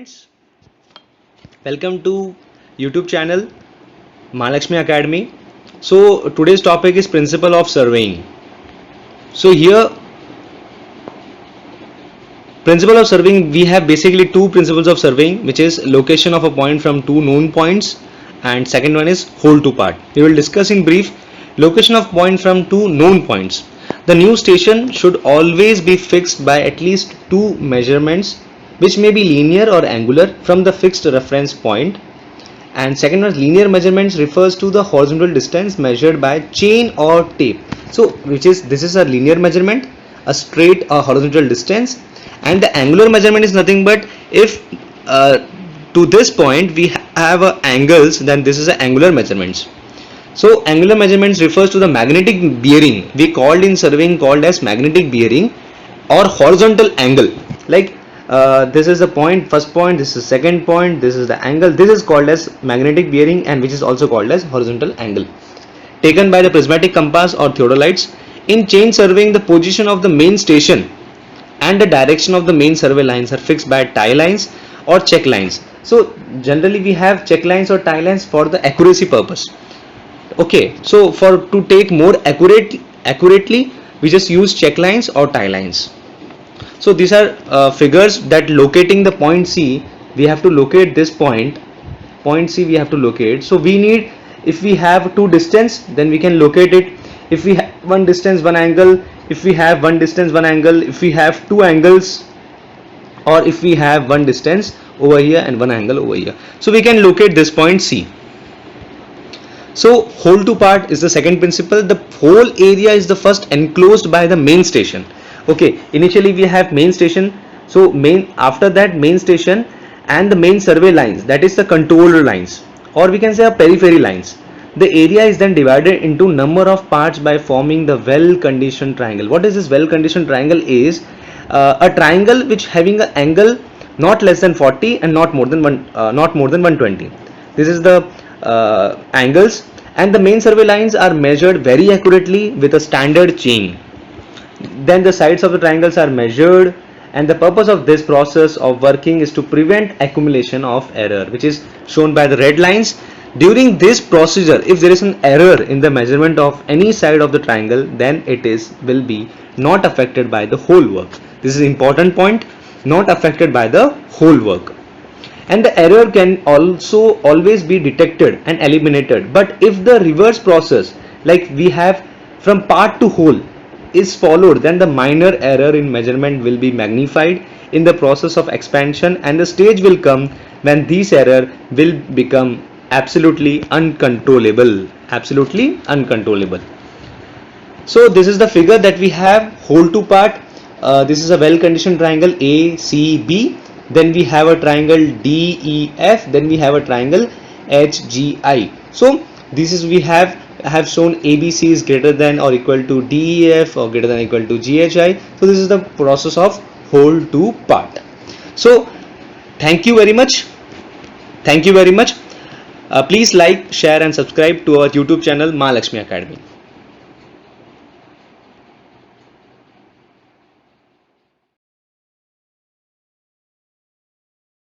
friends, welcome to YouTube channel Mahalakshmi Academy. So today's topic is principle of surveying. So here principle of surveying, we have basically two principles of surveying, which is location of a point from two known points, and second one is whole to part. We will discuss in brief location of point from two known points. The new station should always be fixed by at least two measurements, which may be linear or angular, from the fixed reference point. And second one, linear measurements refers to the horizontal distance measured by chain or tape. So this is a linear measurement, a straight horizontal distance, and the angular measurement is nothing but if to this point we have angles, then this is an angular measurements. So angular measurements refers to the magnetic bearing, we called in surveying called as magnetic bearing or horizontal angle. Like this is the point, first point, this is second point, this is the angle, this is called as magnetic bearing, and which is also called as horizontal angle, taken by the prismatic compass or theodolites. In chain surveying, the position of the main station and the direction of the main survey lines are fixed by tie lines or check lines. So generally we have check lines or tie lines for the accuracy purpose. Okay, so to take more accurately, we just use check lines or tie lines. So these are figures that locating the point C, we have to locate this point C we have to locate. So we need, if we have two distance, then we can locate it. If we have one distance, one angle, if we have one distance, one angle, if we have two angles, or if we have one distance over here and one angle over here, so we can locate this point C. So whole to part is the second principle. The whole area is the first enclosed by the main station. Okay, initially we have main station, so after that main station and the main survey lines, that is the control lines, or we can say a periphery lines. The area is then divided into number of parts by forming the well conditioned triangle. What is this well conditioned triangle? Is a triangle which having an angle not less than 40 and not more than 120. This is the angles, and the main survey lines are measured very accurately with a standard chain. Then the sides of the triangles are measured, and the purpose of this process of working is to prevent accumulation of error, which is shown by the red lines. During this procedure, if there is an error in the measurement of any side of the triangle, then it will be not affected by the whole work. This is an important point, not affected by the whole work. And the error can also always be detected and eliminated. But if the reverse process, like we have from part to whole, is followed, then the minor error in measurement will be magnified in the process of expansion, and the stage will come when this error will become absolutely uncontrollable. So this is the figure that we have, whole to part. This is a well conditioned triangle ACB, then we have a triangle DEF, then we have a triangle HGI. So this is, we have shown ABC is greater than or equal to DEF or greater than or equal to GHI. So this is the process of whole to part. So thank you very much. Please like, share and subscribe to our YouTube channel Mahalakshmi Academy.